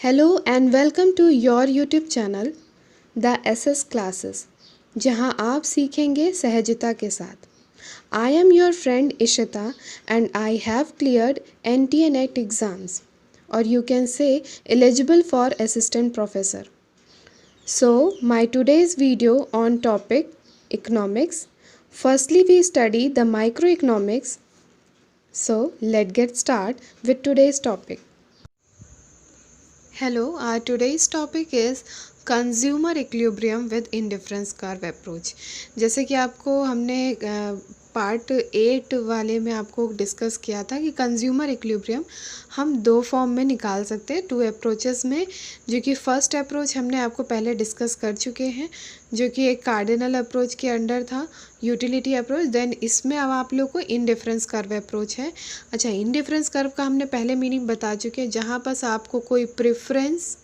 Hello and welcome to your YouTube channel the SS classes, जहां आप सीखेंगे सहजता के साथ। I am your friend Ishita and I have cleared NTA NET exams और you can say eligible for assistant professor. So, my today's video on topic economics. Firstly, we study the microeconomics. So, let's get started with today's topic. Hello, our today's topic is consumer equilibrium with indifference curve approach. जैसे कि आपको हमने part 8 वाले में आपको discuss किया था कि कंज्यूमर इक्विलिब्रियम हम दो फॉर्म में निकाल सकते हैं, 2 अप्रोचेस में, जो कि फर्स्ट अप्रोच हमने आपको पहले डिस्कस कर चुके हैं, जो कि एक कार्डिनल अप्रोच के अंडर था, यूटिलिटी अप्रोच। देन इसमें अब आप लोग को इनडिफरेंस कर्व अप्रोच है। अच्छा, इनडिफरेंस कर्व का हमने पहले मीनिंग बता चुके हैं, जहाँ पर आपको कोई प्रेफरेंस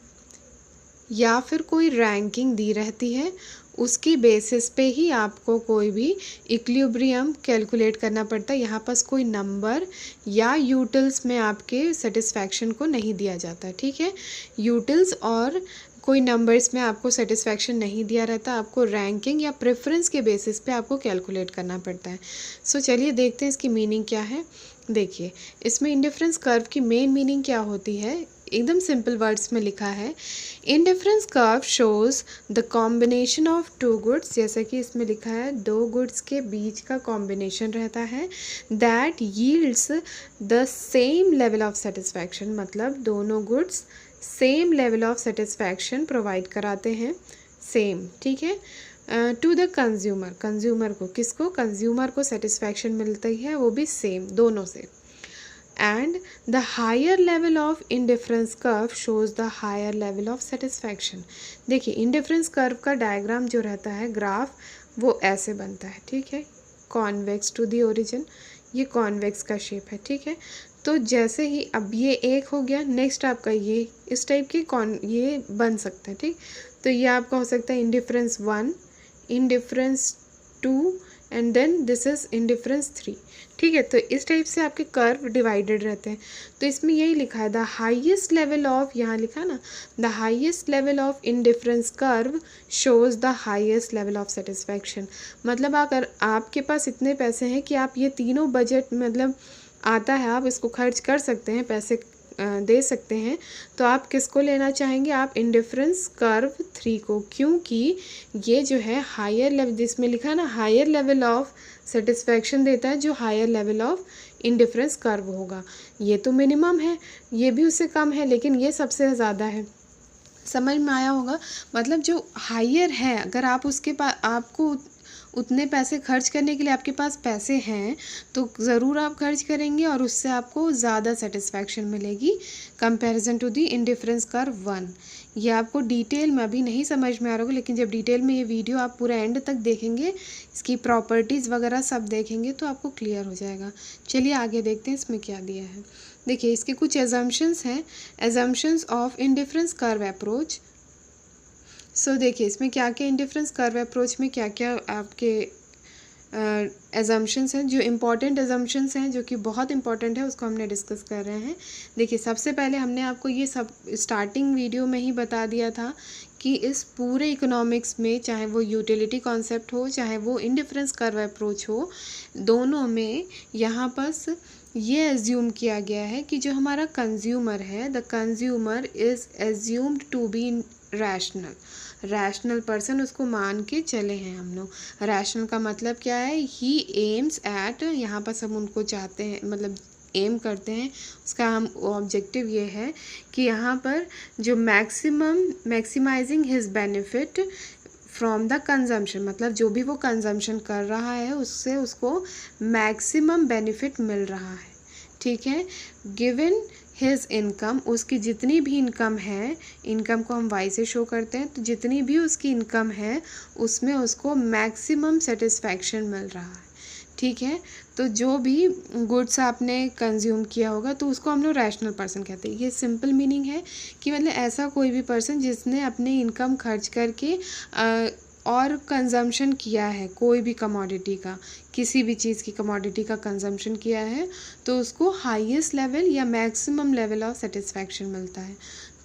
या फिर कोई रैंकिंग दी रहती है, उसकी बेसिस पे ही आपको कोई भी इक्विलिब्रियम कैलकुलेट करना पड़ता है। यहाँ पास कोई नंबर या यूटिल्स में आपके सेटिस्फैक्शन को नहीं दिया जाता, ठीक है। यूटिल्स और कोई नंबर्स में आपको सेटिस्फैक्शन नहीं दिया रहता, आपको रैंकिंग या प्रेफरेंस के बेसिस पे आपको कैलकुलेट करना पड़ता है। सो चलिए देखते हैं इसकी मीनिंग क्या है। देखिए, इसमें इंडिफरेंस कर्व की मेन मीनिंग क्या होती है, एकदम सिंपल वर्ड्स में लिखा है। Indifference curve shows the combination of two goods, जैसे कि इसमें लिखा है दो गुड्स के बीच का कॉम्बिनेशन रहता है, that yields the same level of satisfaction, मतलब दोनों goods same level of satisfaction provide कराते हैं, सेम, ठीक है, टू द कंज्यूमर, कंज्यूमर को, किसको, कंज्यूमर को सेटिस्फैक्शन मिलती है, वो भी सेम दोनों से। And the higher level of indifference curve shows the higher level of satisfaction. देखिए, इंडिफरेंस कर्व का डायग्राम जो रहता है, ग्राफ, वो ऐसे बनता है, ठीक है, कॉन्वेक्स टू द ओरिजिन, ये कॉन्वेक्स का शेप है, ठीक है। तो जैसे ही अब ये एक हो गया, नेक्स्ट आपका ये इस टाइप के ये बन सकता है, ठीक। तो ये आपका हो सकता है indifference 1, indifference 2 and then this is indifference 3, ठीक है। तो इस टाइप से आपके कर्व डिवाइडेड रहते हैं। तो इसमें यही लिखा है, द हाईएस्ट लेवल ऑफ, यहाँ लिखा ना, the highest level of indifference curve shows the highest level of satisfaction. मतलब अगर आपके पास इतने पैसे हैं कि आप ये तीनों बजट मतलब आता है, आप इसको खर्च कर सकते हैं, पैसे दे सकते हैं, तो आप किसको लेना चाहेंगे, आप इंडिफरेंस कर्व 3 को, क्योंकि ये जो है हायर लेवल, जिसमें लिखा है ना हायर लेवल ऑफ सेटिस्फैक्शन देता है, जो higher level of indifference curve होगा। ये तो मिनिमम है, ये भी उससे कम है, लेकिन ये सबसे ज़्यादा है। समझ में आया होगा, मतलब जो हायर है, अगर आप उसके पास, आपको उतने पैसे खर्च करने के लिए आपके पास पैसे हैं, तो ज़रूर आप खर्च करेंगे और उससे आपको ज़्यादा सेटिस्फैक्शन मिलेगी comparison to the indifference curve 1। ये आपको डिटेल में अभी नहीं समझ में आ रहा होगा, लेकिन जब डिटेल में ये वीडियो आप पूरा एंड तक देखेंगे, इसकी प्रॉपर्टीज़ वगैरह सब देखेंगे, तो आपको क्लियर हो जाएगा। चलिए आगे देखते हैं इसमें क्या दिया है। देखिए, इसके कुछ एजम्पशंस हैं, assumptions of indifference curve approach. So देखिए, इसमें क्या क्या इंडिफरेंस कर्व अप्रोच में क्या क्या आपके एजम्पशंस हैं, जो इम्पॉर्टेंट एजम्पशंस हैं, जो कि बहुत इंपॉर्टेंट है, उसको हमने डिस्कस कर रहे हैं। देखिए, सबसे पहले हमने आपको ये सब स्टार्टिंग वीडियो में ही बता दिया था कि इस पूरे इकोनॉमिक्स में, चाहे वो यूटिलिटी कॉन्सेप्ट हो, चाहे वो इंडिफरेंस कर्व अप्रोच हो, दोनों में यहाँ पास ये एज्यूम किया गया है कि जो हमारा कंज्यूमर है, the consumer is assumed to be rational, rational person, उसको मान के चले हैं हम लोग। रैशनल का मतलब क्या है, ही एम्स एट, यहाँ पर सब उनको चाहते हैं, मतलब एम करते हैं, उसका हम ऑब्जेक्टिव ये है कि यहाँ पर जो maximising his benefit from the consumption, मतलब जो भी वो कंजम्पशन कर रहा है उससे उसको मैक्सिमम बेनिफिट मिल रहा है, ठीक है। गिवन हिज इनकम, उसकी जितनी भी इनकम है, इनकम को हम वाई से शो करते हैं, तो जितनी भी उसकी इनकम है उसमें उसको मैक्सिमम सेटिस्फैक्शन मिल रहा है, ठीक है। तो जो भी गुड्स आपने कंज्यूम किया होगा, तो उसको हम लोग रैशनल पर्सन कहते हैं। ये सिंपल मीनिंग है कि मतलब ऐसा कोई भी पर्सन जिसने अपनी इनकम खर्च करके और कंजम्पशन किया है, कोई भी कमोडिटी का, किसी भी चीज़ की कमोडिटी का कंजम्पशन किया है, तो उसको हाईएस्ट लेवल या मैक्सिमम लेवल ऑफ सेटिस्फैक्शन मिलता है।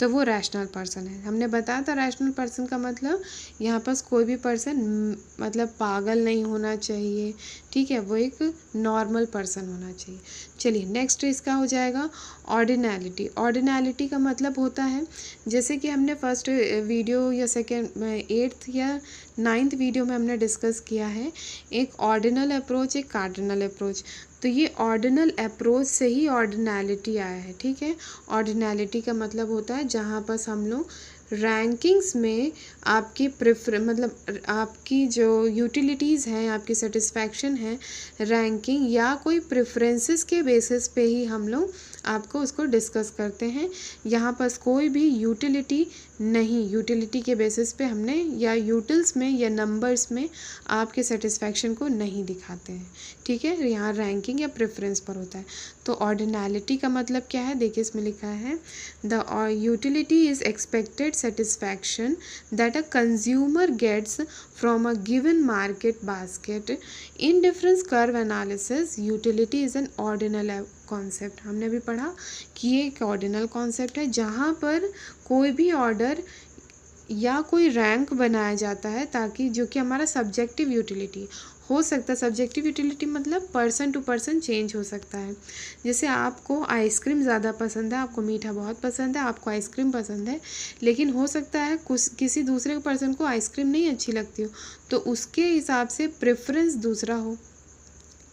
तो वो रैशनल पर्सन है। हमने बताया था रैशनल पर्सन का मतलब यहाँ पास कोई भी पर्सन मतलब पागल नहीं होना चाहिए, ठीक है, वो एक नॉर्मल पर्सन होना चाहिए। चलिए नेक्स्ट इसका हो जाएगा ऑर्डिनैलिटी। ऑर्डिनैलिटी का मतलब होता है, जैसे कि हमने फर्स्ट वीडियो या सेकेंड 8th या 9th वीडियो में हमने डिस्कस किया है, एक ऑर्डिनल अप्रोच, एक कार्डिनल अप्रोच। तो ये ऑर्डिनल अप्रोच से ही ऑर्डिनैलिटी आया है, ठीक है। ऑर्डिनैलिटी का मतलब होता है जहाँ पर हम लोग रैंकिंग्स में आपकी मतलब आपकी जो यूटिलिटीज़ हैं, आपकी सेटिस्फैक्शन है, रैंकिंग या कोई प्रेफरेंसेस के बेसिस पे ही हम लोग आपको उसको डिस्कस करते हैं। यहाँ पर कोई भी यूटिलिटी नहीं, यूटिलिटी के बेसिस पे हमने या यूटिल्स में या नंबर्स में आपके सेटिस्फैक्शन को नहीं दिखाते हैं, ठीक है। यहाँ रैंकिंग या प्रेफरेंस पर होता है। तो ऑर्डिनैलिटी का मतलब क्या है, देखिए इसमें लिखा है the utility is expected satisfaction that a consumer gets from a given market basket. In difference curve analysis, utility is an ordinal concept. हमने भी पढ़ा कि ये एक ऑर्डिनल कॉन्सेप्ट है जहाँ पर कोई भी ऑर्डर या कोई रैंक बनाया जाता है ताकि जो कि हमारा सब्जेक्टिव यूटिलिटी हो सकता है। सब्जेक्टिव यूटिलिटी मतलब पर्सन टू पर्सन चेंज हो सकता है। जैसे आपको आइसक्रीम ज़्यादा पसंद है, आपको मीठा बहुत पसंद है, आपको आइसक्रीम पसंद है, लेकिन हो सकता है किसी दूसरे पर्सन को आइसक्रीम नहीं अच्छी लगती हो, तो उसके हिसाब से प्रेफरेंस दूसरा हो,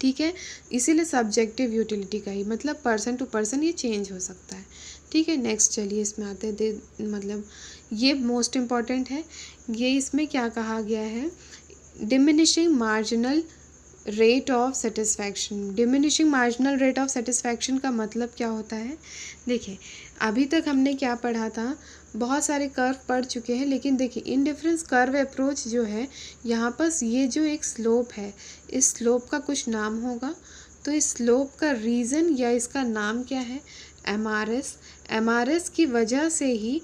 ठीक है। इसीलिए सब्जेक्टिव यूटिलिटी का ही मतलब पर्सन टू पर्सन ये चेंज हो सकता है, ठीक है। नेक्स्ट चलिए इसमें आते हैं, मतलब ये मोस्ट इम्पॉर्टेंट है। ये इसमें क्या कहा गया है, diminishing marginal rate of satisfaction. Diminishing marginal rate of satisfaction का मतलब क्या होता है, देखिए अभी तक हमने क्या पढ़ा था, बहुत सारे कर्व पढ़ चुके हैं, लेकिन देखिए इनडिफरेंस कर्व अप्रोच जो है, यहाँ पर ये जो एक स्लोप है, इस स्लोप का कुछ नाम होगा। तो इस स्लोप का रीज़न या इसका नाम क्या है, एमआरएस। एमआरएस की वजह से ही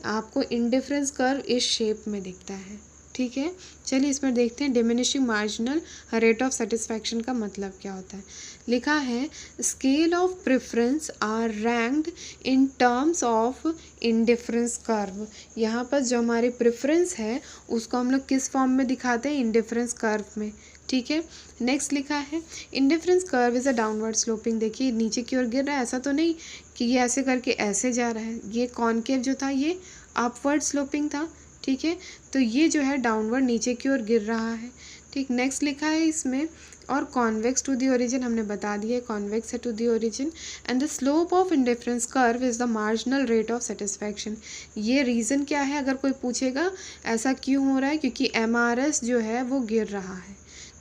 आपको इंडिफरेंस कर्व इस शेप में दिखता है, ठीक है। चलिए इसमें देखते हैं diminishing marginal rate of satisfaction का मतलब क्या होता है। लिखा है scale of preference are ranked in terms of indifference curve. यहाँ पर जो हमारी प्रेफरेंस है उसको हम लोग किस फॉर्म में दिखाते हैं, इंडिफरेंस कर्व में, ठीक है। नेक्स्ट लिखा है indifference curve is a downward sloping. देखिए नीचे की ओर गिर रहा है, ऐसा तो नहीं कि ये ऐसे करके ऐसे जा रहा है, ये कॉनकेव जो था ये अपवर्ड स्लोपिंग था, ठीक है। तो ये जो है डाउनवर्ड नीचे की ओर गिर रहा है, ठीक। नेक्स्ट लिखा है इसमें और कॉन्वेक्स टू द ओरिजिन, हमने बता दिया है कॉन्वेक्स है to the origin. And the slope of indifference curve is the marginal rate of satisfaction. ये रीज़न क्या है, अगर कोई पूछेगा ऐसा क्यों हो रहा है, क्योंकि एमआरएस जो है वो गिर रहा है,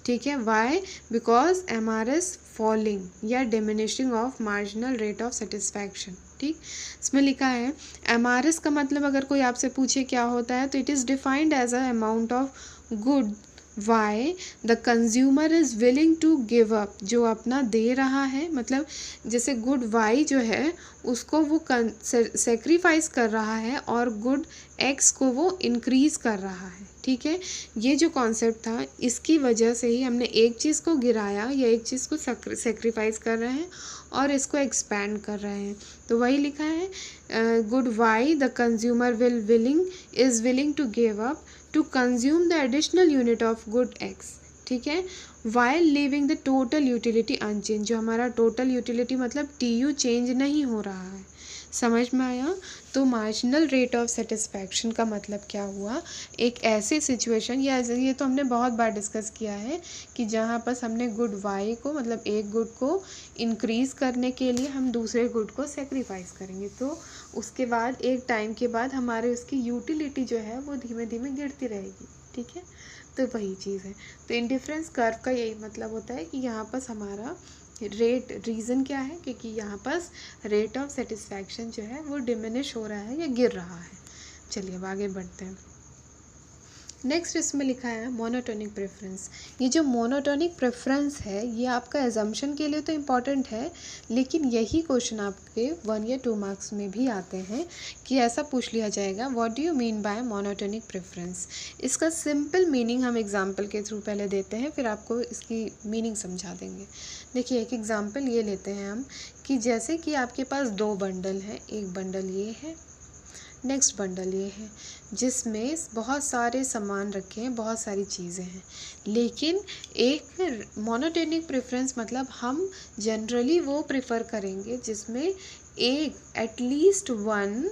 ठीक है। वाई, बिकॉज एमआरएस फॉलिंग या diminishing of marginal rate of satisfaction, ठीक। इसमें लिखा है एमआरएस का मतलब अगर कोई आपसे पूछे क्या होता है, तो it is defined as a amount of good Y the consumer is willing to give up. जो अपना दे रहा है, मतलब जैसे गुड वाई जो है उसको वो सेक्रीफाइस कर रहा है और गुड एक्स को वो इंक्रीज़ कर रहा है, ठीक है। ये जो कॉन्सेप्ट था इसकी वजह से ही हमने एक चीज़ को गिराया या एक चीज़ को सेक्रीफाइस कर रहे हैं और इसको एक्सपैंड कर रहे हैं। तो वही लिखा है good Y the consumer is willing to give up to consume the additional unit of good X, ठीक है, while leaving the total utility unchange. जो हमारा टोटल यूटिलिटी मतलब टीयू चेंज नहीं हो रहा है, समझ में आया। तो मार्जिनल रेट ऑफ सेटिस्फैक्शन का मतलब क्या हुआ, एक ऐसी सिचुएशन, या ये तो हमने बहुत बार डिस्कस किया है कि जहाँ पर हमने गुड वाई को मतलब एक गुड को इंक्रीज़ करने के लिए हम दूसरे गुड को सेक्रीफाइस करेंगे, तो उसके बाद एक टाइम के बाद हमारे उसकी यूटिलिटी जो है वो धीमे धीमे गिरती रहेगी, ठीक है। तो वही चीज़ है। तो इंडिफरेंस कर्व का यही मतलब होता है कि यहाँ पर हमारा रेट, रीज़न क्या है, क्योंकि यहाँ पास रेट ऑफ सेटिस्फैक्शन जो है वो डिमिनिश हो रहा है या गिर रहा है। चलिए अब आगे बढ़ते हैं। नेक्स्ट इसमें लिखा है मोनोटोनिक प्रेफरेंस। ये जो मोनोटोनिक प्रेफरेंस है ये आपका एजम्पशन के लिए तो इम्पॉर्टेंट है, लेकिन यही क्वेश्चन आपके 1 या 2 मार्क्स में भी आते हैं कि ऐसा पूछ लिया जाएगा what do you mean by monotonic preference. इसका सिंपल मीनिंग हम एग्जांपल के थ्रू पहले देते हैं, फिर आपको इसकी मीनिंग समझा देंगे। देखिए एक एग्जांपल ये लेते हैं हम कि जैसे कि आपके पास 2 बंडल हैं, एक बंडल ये है, नेक्स्ट बंडल ये है जिसमें बहुत सारे सामान रखे हैं, बहुत सारी चीज़ें हैं, लेकिन एक मोनोटोनिक प्रेफरेंस मतलब हम जनरली वो प्रेफर करेंगे जिसमें एक एटलीस्ट वन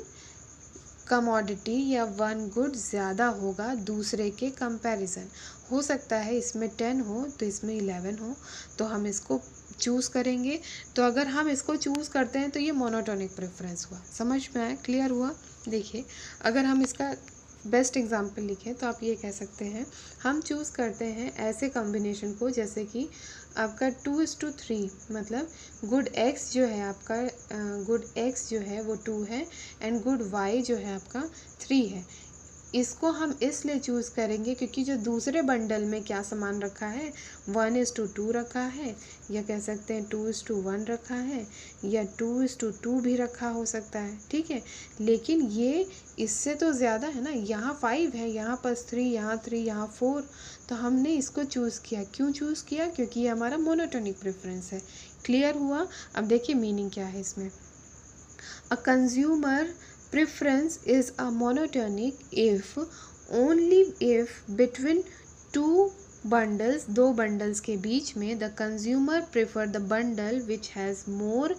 कमोडिटी या वन गुड ज़्यादा होगा दूसरे के कंपैरिजन। हो सकता है इसमें 10 हो तो इसमें 11 हो, तो हम इसको चूज़ करेंगे। तो अगर हम इसको चूज़ करते हैं तो ये मोनोटोनिक प्रेफरेंस हुआ। समझ में आया? क्लियर हुआ? देखिए, अगर हम इसका बेस्ट एग्जाम्पल लिखें तो आप ये कह सकते हैं, हम चूज़ करते हैं ऐसे कॉम्बिनेशन को जैसे कि आपका 2:3, मतलब गुड एक्स जो है आपका, गुड एक्स जो है वो 2 है एंड गुड वाई जो है आपका 3 है। इसको हम इसलिए चूज़ करेंगे क्योंकि जो दूसरे बंडल में क्या सामान रखा है, 1:2 रखा है, या कह सकते हैं 2:1 रखा है, या 2:2 भी रखा हो सकता है, ठीक है। लेकिन ये इससे तो ज़्यादा है ना, यहाँ 5 है, यहाँ पर 3, यहाँ 3, यहाँ 4, तो हमने इसको चूज़ किया। क्यों चूज़ किया? क्योंकि ये हमारा मोनोटोनिक प्रेफरेंस है। क्लियर हुआ? अब देखिए मीनिंग क्या है इसमें। A consumer preference is a monotonic if only if between two bundles, दो bundles के बीच में the consumer prefer the bundle which has more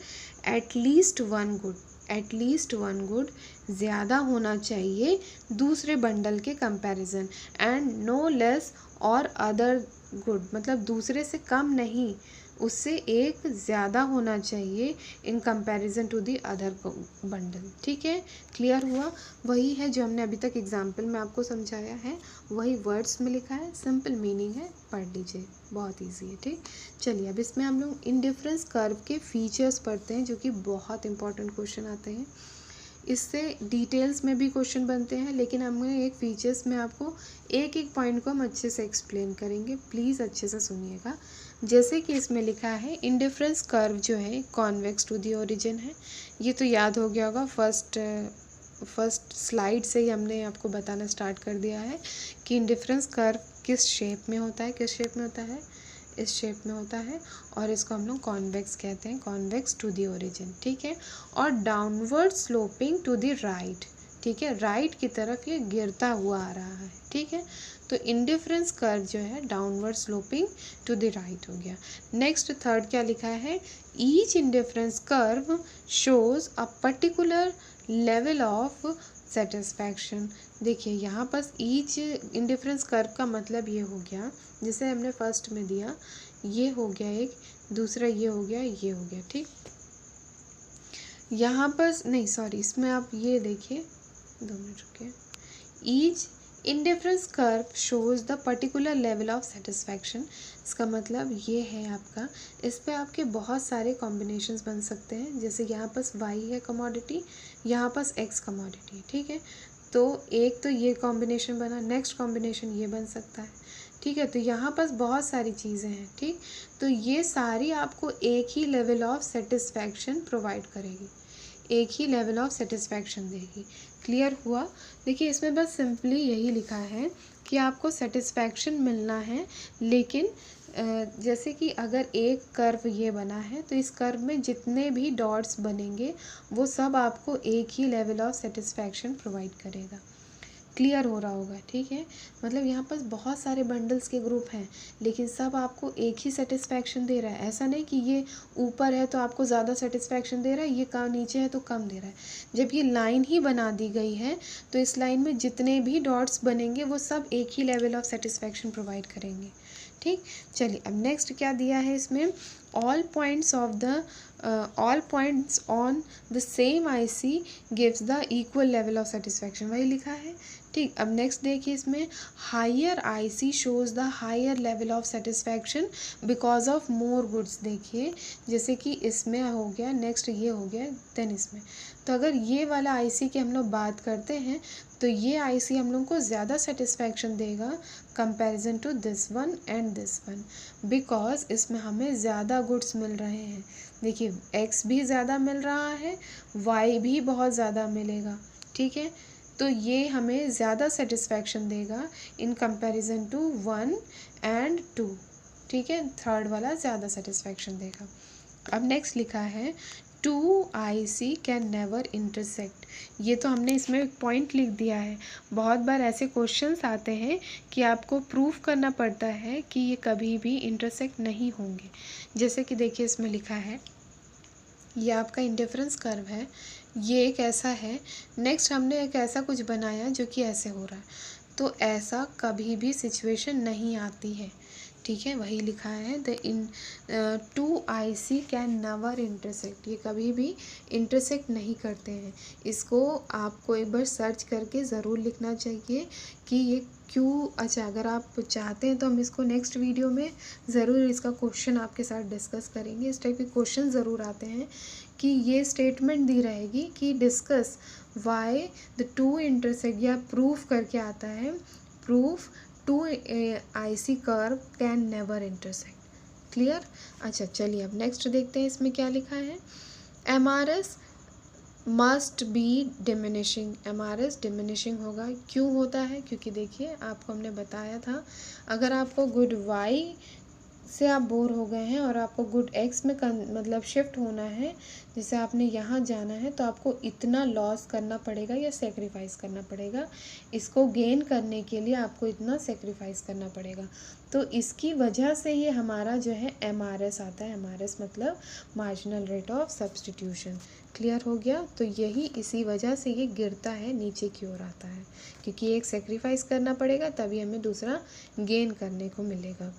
at least one good, at least one good ज़्यादा होना चाहिए दूसरे बंडल के कंपैरिजन, एंड नो लेस और other good, मतलब दूसरे से कम नहीं, उससे एक ज़्यादा होना चाहिए in comparison to the other bundle. ठीक है, क्लियर हुआ? वही है जो हमने अभी तक एग्जाम्पल में आपको समझाया है, वही वर्ड्स में लिखा है, सिंपल मीनिंग है, पढ़ लीजिए, बहुत इजी है। ठीक, चलिए अब इसमें हम लोग इंडिफरेंस कर्व के फीचर्स पढ़ते हैं, जो कि बहुत इंपॉर्टेंट क्वेश्चन आते हैं। इससे डिटेल्स में भी क्वेश्चन बनते हैं, लेकिन हमने एक फीचर्स में आपको एक एक पॉइंट को हम अच्छे से एक्सप्लेन करेंगे, प्लीज़ अच्छे से सुनिएगा। जैसे कि इसमें लिखा है इंडिफरेंस कर्व जो है कॉन्वेक्स टू दी ओरिजिन है। ये तो याद हो गया होगा, फर्स्ट स्लाइड से ही हमने आपको बताना स्टार्ट कर दिया है कि इंडिफरेंस कर्व किस शेप में होता है, किस शेप में होता है, इस शेप में होता है, और इसको हम लोग कॉन्वेक्स कहते हैं, कॉन्वेक्स टू दी ओरिजिन। ठीक है, और downward sloping to the right, ठीक है, राइट की तरफ ये गिरता हुआ आ रहा है। ठीक है, तो इंडिफरेंस कर्व जो है downward sloping to the right हो गया। नेक्स्ट थर्ड क्या लिखा है, each indifference curve shows a particular level of satisfaction. देखिए यहाँ पर ईच इंडिफरेंस कर्व का मतलब ये हो गया, जैसे हमने फर्स्ट में दिया, ये हो गया एक, दूसरा ये हो गया, ये हो गया। ठीक, यहाँ पर नहीं, सॉरी, इसमें आप ये देखिए, 2 मिनट रुकिए। Each indifference curve shows the particular level of satisfaction. इसका मतलब ये है आपका, इस पे आपके बहुत सारे कॉम्बिनेशंस बन सकते हैं। जैसे यहाँ पास वाई है कमोडिटी, यहाँ पास एक्स कमोडिटी। ठीक है, तो एक तो ये कॉम्बिनेशन बना, नेक्स्ट कॉम्बिनेशन ये बन सकता है। ठीक है, तो यहाँ पास बहुत सारी चीज़ें हैं। ठीक, तो ये सारी आपको एक ही लेवल ऑफ सेटिस्फैक्शन प्रोवाइड करेगी, एक ही लेवल ऑफ सेटिस्फैक्शन देगी। क्लियर हुआ? देखिए इसमें बस सिंपली यही लिखा है कि आपको सेटिस्फैक्शन मिलना है, लेकिन जैसे कि अगर एक कर्व ये बना है तो इस कर्व में जितने भी डॉट्स बनेंगे वो सब आपको एक ही लेवल ऑफ सेटिस्फैक्शन प्रोवाइड करेगा। क्लियर हो रहा होगा? ठीक है, मतलब यहाँ पर बहुत सारे बंडल्स के ग्रुप हैं, लेकिन सब आपको एक ही सेटिस्फैक्शन दे रहा है। ऐसा नहीं कि ये ऊपर है तो आपको ज़्यादा सेटिस्फैक्शन दे रहा है, ये कम नीचे है तो कम दे रहा है। जब ये लाइन ही बना दी गई है तो इस लाइन में जितने भी डॉट्स बनेंगे वो सब एक ही लेवल ऑफ सेटिस्फैक्शन प्रोवाइड करेंगे। ठीक, चलिए अब नेक्स्ट क्या दिया है इसमें, all points on the same IC gives the equal level of satisfaction, वही लिखा है। ठीक, अब नेक्स्ट देखिए इसमें, higher IC shows the higher level of satisfaction because of more goods। देखिए जैसे कि इसमें हो गया, नेक्स्ट ये हो गया, देन इसमें, तो अगर ये वाला IC की हम लोग बात करते हैं तो ये IC हम लोग को ज़्यादा सेटिस्फैक्शन देगा comparison to this one and this one, because इसमें हमें ज़्यादा गुड्स मिल रहे हैं। देखिए एक्स भी ज़्यादा मिल रहा है, वाई भी बहुत ज़्यादा मिलेगा। ठीक है, तो ये हमें ज़्यादा सेटिस्फैक्शन देगा इन कंपैरिजन टू 1 एंड 2। ठीक है, थर्ड वाला ज़्यादा सेटिस्फैक्शन देगा। अब नेक्स्ट लिखा है 2 IC कैन नेवर इंटरसेक्ट। ये तो हमने इसमें एक पॉइंट लिख दिया है। बहुत बार ऐसे क्वेश्चंस आते हैं कि आपको प्रूफ करना पड़ता है कि ये कभी भी इंटरसेक्ट नहीं होंगे। जैसे कि देखिए इसमें लिखा है, ये आपका इंडिफरेंस कर्व है, ये एक ऐसा है, नेक्स्ट हमने एक ऐसा कुछ बनाया जो कि ऐसे हो रहा है, तो ऐसा कभी भी सिचुएशन नहीं आती है। ठीक है, वही लिखा है, the in 2 IC can never intersect, ये कभी भी इंटरसेक्ट नहीं करते हैं। इसको आपको एक बार सर्च करके ज़रूर लिखना चाहिए कि ये क्यों। अच्छा, अगर आप चाहते हैं तो हम इसको नेक्स्ट वीडियो में ज़रूर इसका क्वेश्चन आपके साथ डिस्कस करेंगे। इस टाइप के क्वेश्चन ज़रूर आते हैं कि ये स्टेटमेंट दी रहेगी कि डिस्कस वाई द 2 इंटरसेक्ट, या प्रूफ करके आता है, proof 2 IC curve can never intersect. Clear? अच्छा चलिए अब नेक्स्ट देखते हैं इसमें क्या लिखा है। MRS must be diminishing, MRS diminishing होगा। क्यों होता है? क्योंकि देखिए आपको हमने बताया था, अगर आपको गुड Y से आप बोर हो गए हैं और आपको गुड X में मतलब शिफ्ट होना है, जैसे आपने यहाँ जाना है, तो आपको इतना लॉस करना पड़ेगा या सेक्रीफाइस करना पड़ेगा। इसको गेन करने के लिए आपको इतना सेक्रीफाइस करना पड़ेगा। तो इसकी वजह से ये हमारा जो है MRS आता है। MRS मतलब marginal rate of substitution. Clear हो गया? तो यही इसी वजह से ये गिरता है, नीचे की ओर आता है, क्योंकि एक सेक्रीफाइस करना पड़ेगा तभी हमें दूसरा गेन करने को मिलेगा।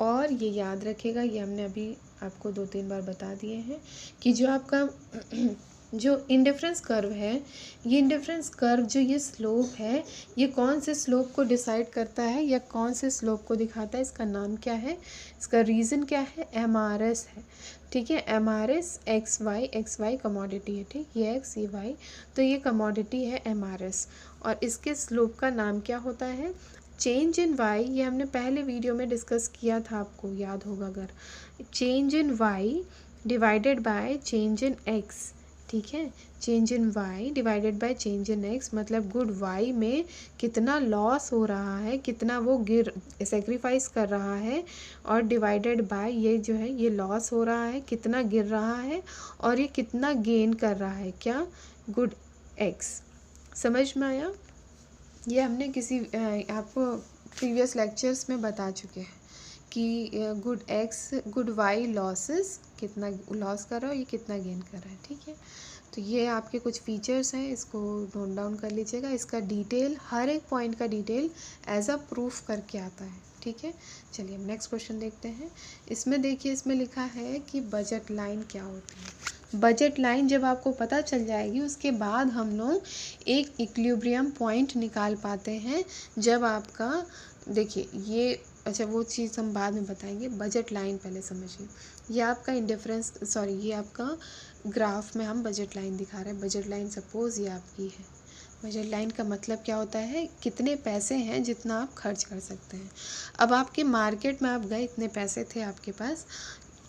और ये याद रखेगा, ये हमने अभी आपको 2-3 बार बता दिए हैं कि जो आपका जो इंडिफरेंस कर्व है, ये इंडिफरेंस कर्व जो ये स्लोप है, ये कौन से स्लोप को डिसाइड करता है या कौन से स्लोप को दिखाता है, इसका नाम क्या है, इसका रीज़न क्या है, MRS है। ठीक है, MRS XY कमोडिटी है। ठीक, ये X ये Y, तो ये कमोडिटी है MRS, और इसके स्लोप का नाम क्या होता है, चेंज इन Y। ये हमने पहले वीडियो में डिस्कस किया था, आपको याद होगा अगर। Change in Y divided by change in X। ठीक है, change in Y divided by change in X, मतलब गुड Y में कितना लॉस हो रहा है, कितना वो सेक्रीफाइस कर रहा है, और डिवाइडेड बाय ये जो है ये लॉस हो रहा है, कितना गिर रहा है, और ये कितना गेन कर रहा है, क्या, गुड X। समझ में आया? ये हमने किसी आपको प्रीवियस लेक्चर्स में बता चुके हैं कि गुड Y लॉसेस, कितना लॉस कर रहा है, ये कितना गेन कर रहा है। ठीक है, तो ये आपके कुछ फीचर्स हैं, इसको नोट डाउन कर लीजिएगा। इसका डिटेल, हर एक पॉइंट का डिटेल एज अ प्रूफ करके आता है। ठीक है, चलिए हम नेक्स्ट क्वेश्चन देखते हैं। इसमें देखिए, इसमें लिखा है कि बजट लाइन क्या होती है। बजट लाइन जब आपको पता चल जाएगी, उसके बाद हम लोग एक इक्विलिब्रियम पॉइंट निकाल पाते हैं। जब आपका, देखिए ये, अच्छा वो चीज़ हम बाद में बताएंगे, बजट लाइन पहले समझिए। ये आपका ये आपका ग्राफ में हम बजट लाइन दिखा रहे हैं। बजट लाइन सपोज ये आपकी है। बजट लाइन का मतलब क्या होता है, कितने पैसे हैं जितना आप खर्च कर सकते हैं। अब आपके मार्केट में आप गए, इतने पैसे थे आपके पास,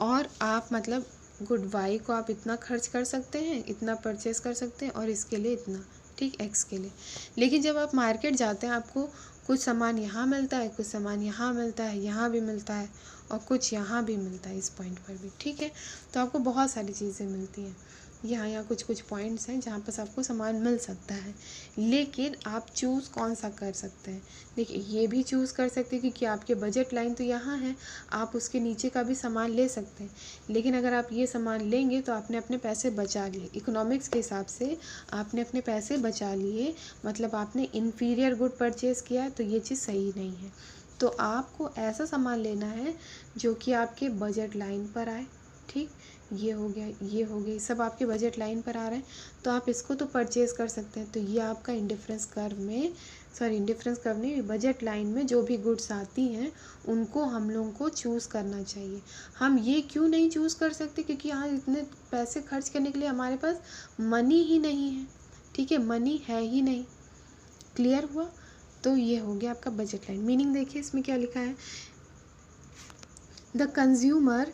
और आप मतलब गुड Y को आप इतना खर्च कर सकते हैं, इतना परचेस कर सकते हैं, और इसके लिए इतना, ठीक, X के लिए। लेकिन जब आप मार्केट जाते हैं, आपको कुछ सामान यहाँ मिलता है, कुछ सामान यहाँ मिलता है, यहाँ भी मिलता है, और कुछ यहाँ भी मिलता है, इस पॉइंट पर भी। ठीक है, तो आपको बहुत सारी चीज़ें मिलती हैं। यहाँ कुछ पॉइंट्स हैं जहाँ पर आपको सामान मिल सकता है, लेकिन आप चूज़ कौन सा कर सकते हैं। देखिए, ये भी चूज़ कर सकते हैं क्योंकि आपके बजट लाइन तो यहाँ है, आप उसके नीचे का भी सामान ले सकते हैं। लेकिन अगर आप ये सामान लेंगे तो आपने अपने पैसे बचा लिए, इकोनॉमिक्स के हिसाब से आपने अपने पैसे बचा लिए, मतलब आपने इन्फीरियर गुड परचेज़ किया, तो ये चीज़ सही नहीं है। तो आपको ऐसा सामान लेना है जो कि आपके बजट लाइन पर आए। ठीक, ये हो गया, ये हो गया, सब आपके बजट लाइन पर आ रहे हैं, तो आप इसको तो परचेज़ कर सकते हैं। तो ये आपका इंडिफरेंस कर्व नहीं, बजट लाइन में जो भी गुड्स आती हैं उनको हम लोगों को चूज़ करना चाहिए। हम ये क्यों नहीं चूज़ कर सकते, क्योंकि यहाँ इतने पैसे खर्च करने के लिए हमारे पास मनी ही नहीं है। ठीक है, मनी है ही नहीं। क्लियर हुआ? तो ये हो गया आपका बजट लाइन। मीनिंग देखिए इसमें क्या लिखा है, the consumer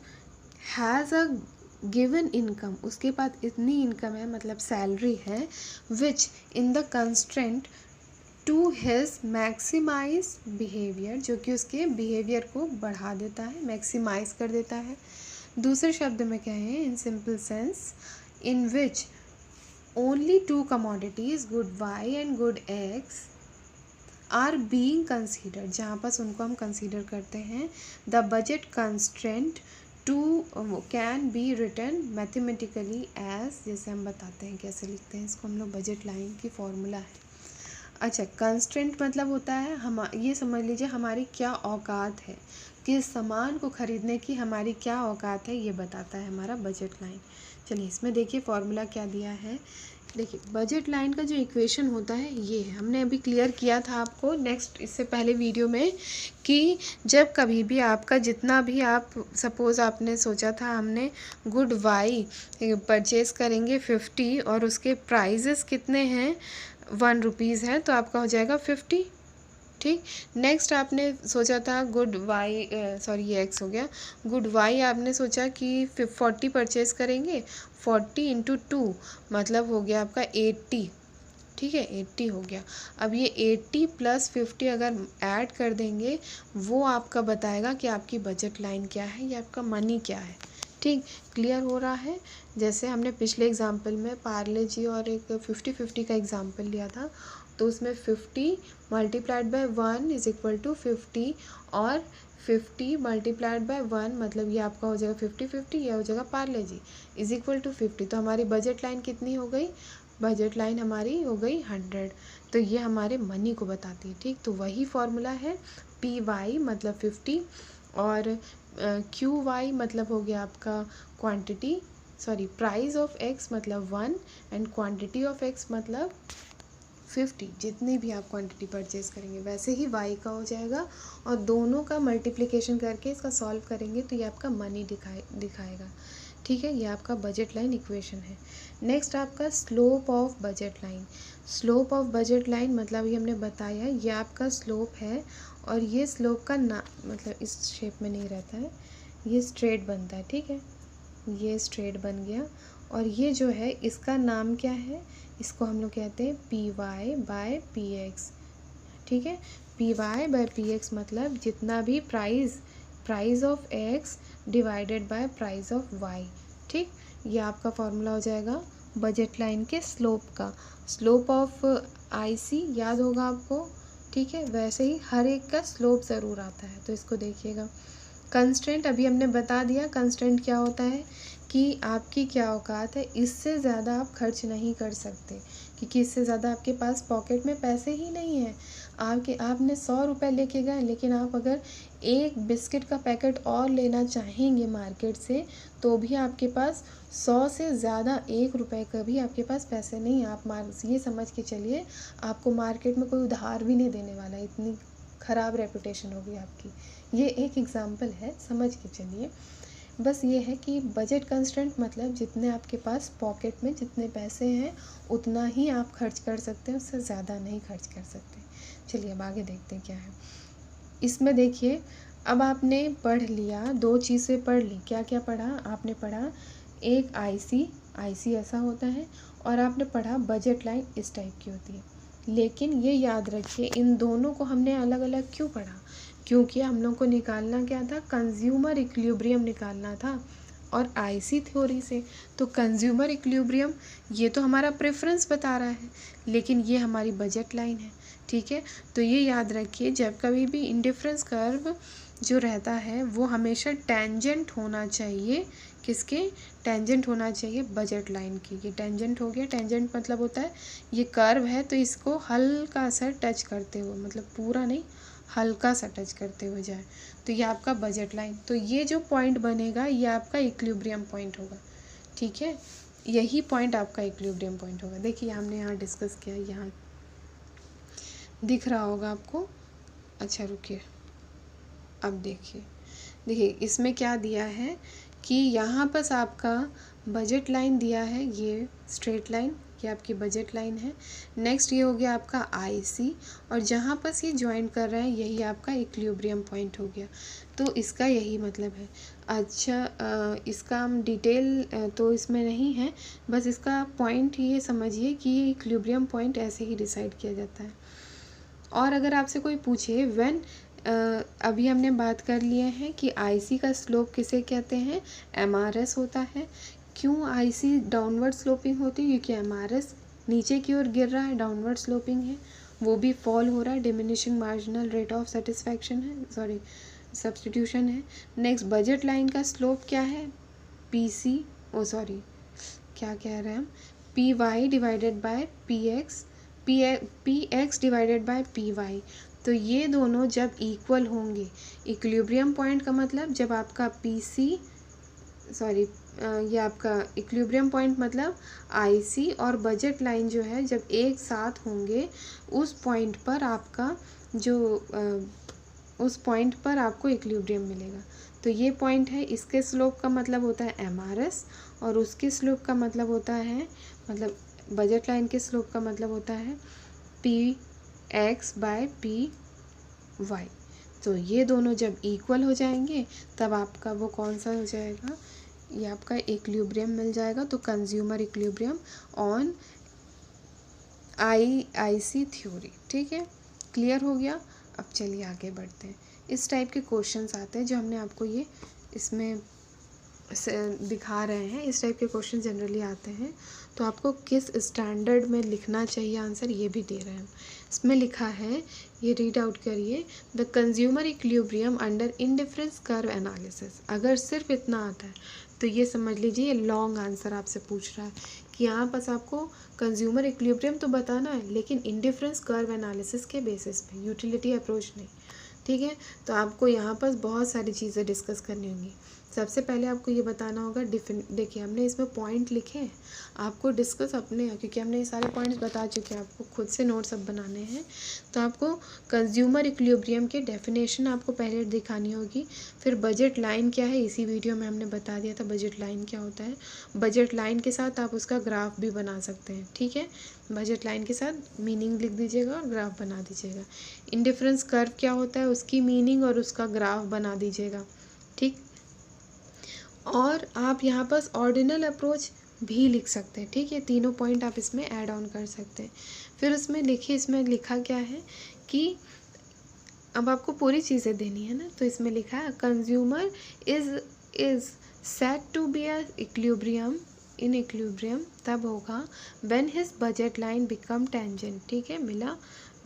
has a given income, उसके पास इतनी इनकम है, मतलब सैलरी है, which in the constraint to his maximise behaviour, जो कि उसके बिहेवियर को बढ़ा देता है, मैक्सिमाइज कर देता है। दूसरे शब्द में कहें, in simple sense, in which only two commodities, good Y and good X, are being considered, जहाँ पास उनको हम कंसीडर करते हैं, the budget constraint to can be written mathematically as, जैसे हम बताते हैं कैसे लिखते हैं इसको हम लोग, बजट लाइन की फॉर्मूला है। अच्छा, कंस्ट्रेंट मतलब होता है हम, ये समझ लीजिए हमारी क्या औकात है, किस सामान को ख़रीदने की हमारी क्या औकात है, ये बताता है हमारा बजट लाइन। चलिए इसमें देखिए फॉर्मूला क्या दिया है। देखिए बजट लाइन का जो इक्वेशन होता है ये है, हमने अभी क्लियर किया था आपको नेक्स्ट इससे पहले वीडियो में, कि जब कभी भी आपका जितना भी आप सपोज़ आपने सोचा था हमने गुड वाई परचेज़ करेंगे 50 और उसके प्राइजेस कितने हैं 1 रुपीज़ है, तो आपका हो जाएगा 50, ठीक। नेक्स्ट आपने सोचा था गुड वाई, सॉरी ये एक्स हो गया, गुड वाई आपने सोचा कि 40 परचेज़ करेंगे, 40 इंटू 2 मतलब हो गया आपका 80, ठीक है 80 हो गया। अब ये 80 प्लस 50 अगर ऐड कर देंगे वो आपका बताएगा कि आपकी बजट लाइन क्या है या आपका मनी क्या है, ठीक। क्लियर हो रहा है। जैसे हमने पिछले एग्जाम्पल में पार्ले जी और एक 50-50 का एग्जाम्पल लिया था, तो उसमें 50 multiplied by 1 is equal to 50 और 50 मल्टीप्लाइड बाय 1 मतलब ये आपका हो जाएगा 50-50, यह हो जाएगा पार्ले जी इज इक्वल टू 50। तो हमारी बजट लाइन कितनी हो गई, बजट लाइन हमारी हो गई 100। तो ये हमारे मनी को बताती है, ठीक। तो वही फॉर्मूला है, पी वाई मतलब 50 और क्यू वाई मतलब हो गया आपका quantity, sorry price of x मतलब 1 एंड क्वांटिटी ऑफ एक्स मतलब 50, जितनी भी आप क्वांटिटी परचेज़ करेंगे वैसे ही वाई का हो जाएगा, और दोनों का मल्टीप्लिकेशन करके इसका सॉल्व करेंगे तो ये आपका मनी दिखाएगा, ठीक है। ये आपका बजट लाइन इक्वेशन है। नेक्स्ट आपका slope of budget line. Slope of budget line मतलब ये हमने बताया ये आपका स्लोप है, और ये स्लोप का ना मतलब इस शेप में नहीं रहता है, ये स्ट्रेट बनता है, ठीक है, ये स्ट्रेट बन गया। और ये जो है इसका नाम क्या है, इसको हम लोग कहते हैं P Y by P X, ठीक है। P Y by P X मतलब जितना भी price of X divided by price of Y, ठीक। ये आपका फॉर्मूला हो जाएगा बजट लाइन के स्लोप का। स्लोप ऑफ आईसी याद होगा आपको, ठीक है। वैसे ही हर एक का स्लोप ज़रूर आता है, तो इसको देखिएगा। कंस्ट्रेंट अभी हमने बता दिया, कंस्ट्रेंट क्या होता है कि आपकी क्या औकात है, इससे ज़्यादा आप खर्च नहीं कर सकते, क्योंकि इससे ज़्यादा आपके पास पॉकेट में पैसे ही नहीं हैं। आपने 100 रुपये लेके गए, लेकिन आप अगर एक बिस्किट का पैकेट और लेना चाहेंगे मार्केट से, तो भी आपके पास 100 से ज़्यादा 1 रुपये का भी आपके पास पैसे नहीं हैं। आप ये समझ के चलिए आपको मार्केट में कोई उधार भी नहीं देने वाला, इतनी ख़राब रेपुटेशन होगी आपकी। ये एक एग्ज़ाम्पल है, समझ के चलिए। बस ये है कि बजट कंस्ट्रेंट मतलब जितने आपके पास पॉकेट में जितने पैसे हैं उतना ही आप खर्च कर सकते हैं, उससे ज़्यादा नहीं खर्च कर सकते। चलिए अब आगे देखते हैं क्या है इसमें। देखिए अब आपने पढ़ लिया, 2 चीज़ें पढ़ ली। क्या क्या पढ़ा आपने? पढ़ा एक आईसी ऐसा होता है, और आपने पढ़ा बजट लाइन इस टाइप की होती है। लेकिन ये याद रखिए इन दोनों को हमने अलग अलग क्यों पढ़ा, क्योंकि हम लोग को निकालना क्या था, कंज्यूमर इक्विलिब्रियम निकालना था, और आईसी थ्योरी से। तो कंज्यूमर इक्विलिब्रियम ये तो हमारा प्रेफरेंस बता रहा है, लेकिन ये हमारी बजट लाइन है, ठीक है। तो ये याद रखिए जब कभी भी इंडिफरेंस कर्व जो रहता है वो हमेशा टेंजेंट होना चाहिए, किसके? टेंजेंट होना चाहिए बजट लाइन की। ये टेंजेंट हो गया, टेंजेंट मतलब होता है ये कर्व है तो इसको हल्का सा टच करते हुए, मतलब पूरा नहीं, हल्का सा टच करते हुए जाए, तो ये आपका बजट लाइन। तो ये जो पॉइंट बनेगा ये आपका इक्विलिब्रियम पॉइंट होगा, ठीक है। यही पॉइंट आपका इक्विलिब्रियम पॉइंट होगा। देखिए हमने यहाँ डिस्कस किया, यहाँ दिख रहा होगा आपको। अच्छा रुकिए, अब देखिए इसमें क्या दिया है कि यहाँ पर आपका बजट लाइन दिया है, ये स्ट्रेट लाइन, ये आपकी बजट लाइन है। नेक्स्ट ये हो गया आपका आईसी, और जहाँ पर ये ज्वाइन कर रहा है यही आपका इक्विलिब्रियम पॉइंट हो गया। तो इसका यही मतलब है। अच्छा इसका हम डिटेल तो इसमें नहीं है, बस इसका पॉइंट ये समझिए कि ये इक्विलिब्रियम पॉइंट ऐसे ही डिसाइड किया जाता है। और अगर आपसे कोई पूछे व्हेन, अभी हमने बात कर लिए हैं कि आईसी का स्लोप किसे कहते हैं, एमआरएस होता है। क्यों आईसी डाउनवर्ड स्लोपिंग होती है? क्योंकि एमआरएस नीचे की ओर गिर रहा है, डाउनवर्ड स्लोपिंग है, वो भी फॉल हो रहा है, diminishing marginal rate of satisfaction है, सॉरी सब्सटीट्यूशन है। नेक्स्ट बजट लाइन का स्लोप क्या है? पीसी क्या कह रहे हैं हम, P Y divided by P X divided by P Y. तो ये दोनों जब इक्वल होंगे, इक्विलिब्रियम पॉइंट का मतलब जब आपका ये आपका इक्विलिब्रियम पॉइंट मतलब आईसी और बजट लाइन जो है जब एक साथ होंगे, उस पॉइंट पर आपको इक्विलिब्रियम मिलेगा। तो ये पॉइंट है, इसके स्लोप का मतलब होता है एमआरएस और उसके स्लोप का मतलब होता है, मतलब बजट लाइन के स्लोप का मतलब होता है P X by P Y. तो ये दोनों जब इक्वल हो जाएंगे तब आपका वो कौन सा हो जाएगा, ये आपका इक्विलिब्रियम मिल जाएगा। तो consumer equilibrium on IC theory. ठीक है, क्लियर हो गया। अब चलिए आगे बढ़ते हैं। इस टाइप के क्वेश्चंस आते हैं जो हमने आपको ये इसमें दिखा रहे हैं, इस टाइप के क्वेश्चन जनरली आते हैं। तो आपको किस स्टैंडर्ड में लिखना चाहिए आंसर, ये भी दे रहे हैं। इसमें लिखा है, ये रीड आउट करिए, the consumer equilibrium under indifference curve analysis. अगर सिर्फ इतना आता है तो ये समझ लीजिए ये लॉन्ग आंसर आपसे पूछ रहा है कि यहाँ पास आपको कंज्यूमर इक्विलिब्रियम तो बताना है, लेकिन इंडिफरेंस कर्व एनालिसिस के बेसिस पे, यूटिलिटी अप्रोच नहीं। ठीक है, तो आपको यहाँ पर बहुत सारी चीज़ें डिस्कस करनी होंगी। सबसे पहले आपको ये बताना होगा, देखिए हमने इसमें पॉइंट लिखे हैं, आपको डिस्कस अपने, क्योंकि हमने ये सारे पॉइंट्स बता चुके हैं, आपको खुद से नोट्स अब बनाने हैं। तो आपको कंज्यूमर इक्विलिब्रियम के डेफिनेशन आपको पहले दिखानी होगी, फिर बजट लाइन क्या है, इसी वीडियो में हमने बता दिया था बजट लाइन क्या होता है। बजट लाइन के साथ आप उसका ग्राफ भी बना सकते हैं। ठीक है, बजट लाइन के साथ मीनिंग लिख दीजिएगा और ग्राफ बना दीजिएगा। इंडिफरेंस कर्व क्या होता है, उसकी मीनिंग और उसका ग्राफ बना दीजिएगा। ठीक, और आप यहाँ पर ऑर्डिनल अप्रोच भी लिख सकते हैं। ठीक है, तीनों पॉइंट आप इसमें ऐड ऑन कर सकते हैं। फिर उसमें देखिए, इसमें लिखा क्या है कि अब आपको पूरी चीज़ें देनी है ना, तो इसमें लिखा है consumer is set to be a equilibrium in equilibrium तब होगा when his budget line become tangent. ठीक है, मिला,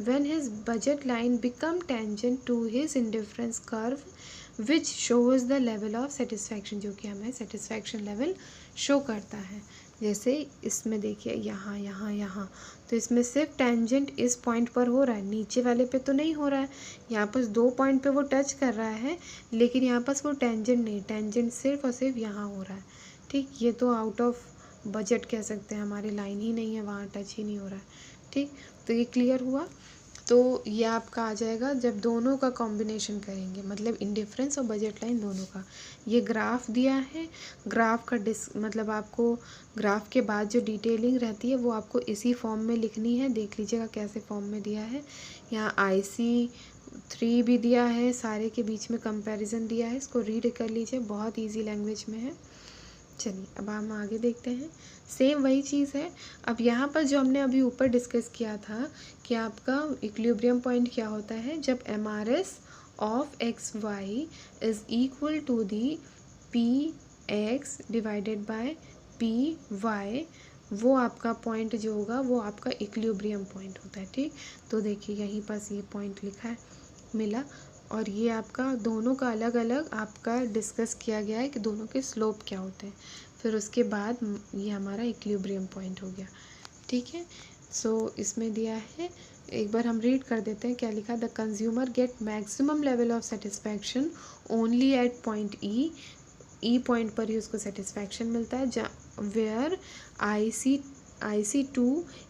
when his budget line become tangent to his indifference curve which shows the level of satisfaction, जो कि हमें satisfaction level show करता है। जैसे इसमें देखिए यहाँ यहाँ यहाँ, तो इसमें सिर्फ टेंजेंट इस पॉइंट पर हो रहा है, नीचे वाले पे तो नहीं हो रहा है। यहाँ पर 2 पॉइंट पे वो टच कर रहा है, लेकिन यहाँ पर वो टेंजेंट नहीं, टेंजेंट सिर्फ और सिर्फ यहाँ हो रहा है। ठीक, ये तो आउट ऑफ बजट कह सकते हैं, हमारी लाइन ही नहीं है, वहाँ टच ही नहीं हो रहा है। ठीक, तो ये क्लियर हुआ। तो ये आपका आ जाएगा जब दोनों का कॉम्बिनेशन करेंगे, मतलब इंडिफरेंस और बजट लाइन दोनों का। ये ग्राफ दिया है, ग्राफ का मतलब आपको ग्राफ के बाद जो डिटेलिंग रहती है वो आपको इसी फॉर्म में लिखनी है। देख लीजिएगा कैसे फॉर्म में दिया है। यहाँ IC3 भी दिया है, सारे के बीच में कंपैरिजन दिया है, इसको रीड कर लीजिए, बहुत ईजी लैंग्वेज में है। चलिए अब हम आगे देखते हैं। सेम वही चीज़ है। अब यहाँ पर जो हमने अभी ऊपर डिस्कस किया था कि आपका इक्विलिब्रियम पॉइंट क्या होता है, जब MRS of X Y is equal to the P X divided by P Y, वो आपका पॉइंट जो होगा वो आपका इक्विलिब्रियम पॉइंट होता है। ठीक, तो देखिए यहीं पास ये पॉइंट लिखा है, मिला। और ये आपका दोनों का अलग अलग आपका डिस्कस किया गया है कि दोनों के स्लोप क्या होते हैं। फिर उसके बाद ये हमारा इक्विलिब्रियम पॉइंट हो गया। ठीक है, सो इसमें दिया है, एक बार हम रीड कर देते हैं क्या लिखा। The consumer get maximum level of satisfaction only at point E point पर ही उसको सेटिस्फैक्शन मिलता है, जहाँ वेयर IC2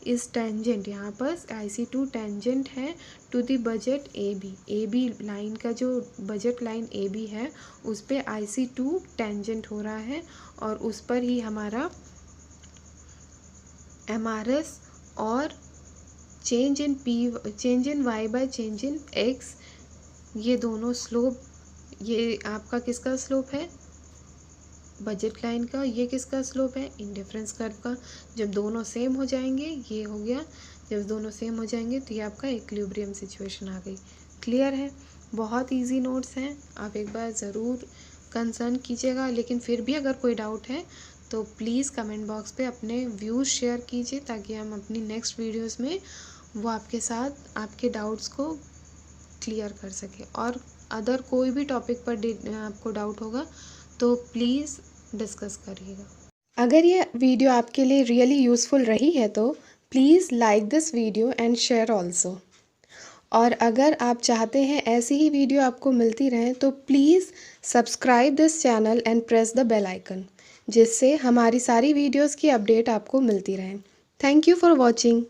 इज़ टेंजेंट, यहाँ पर IC2 टेंजेंट है to the budget AB line का, जो बजट लाइन AB है उस पर IC2 टेंजेंट हो रहा है, और उस पर ही हमारा MRS और change in Y by change in X, ये दोनों स्लोप, ये आपका किसका स्लोप है, बजट लाइन का। ये किसका स्लोप है, इंडिफरेंस कर्व का। जब दोनों सेम हो जाएंगे, ये हो गया, जब दोनों सेम हो जाएंगे तो ये आपका इक्विलिब्रियम सिचुएशन आ गई। क्लियर है, बहुत इजी नोट्स हैं, आप एक बार ज़रूर कंसर्न कीजिएगा। लेकिन फिर भी अगर कोई डाउट है तो प्लीज़ कमेंट बॉक्स पे अपने व्यूज़ शेयर कीजिए ताकि हम अपनी नेक्स्ट वीडियोस में वो आपके साथ आपके डाउट्स को क्लियर कर सकें। और अदर कोई भी टॉपिक पर आपको डाउट होगा तो प्लीज़ डिस्कस करिएगा। अगर ये वीडियो आपके लिए रियली यूज़फुल रही है तो please like this video and share also. और अगर आप चाहते हैं ऐसी ही वीडियो आपको मिलती रहें तो please subscribe this channel and press the bell icon, जिससे हमारी सारी वीडियोस की अपडेट आपको मिलती रहें। Thank you for watching.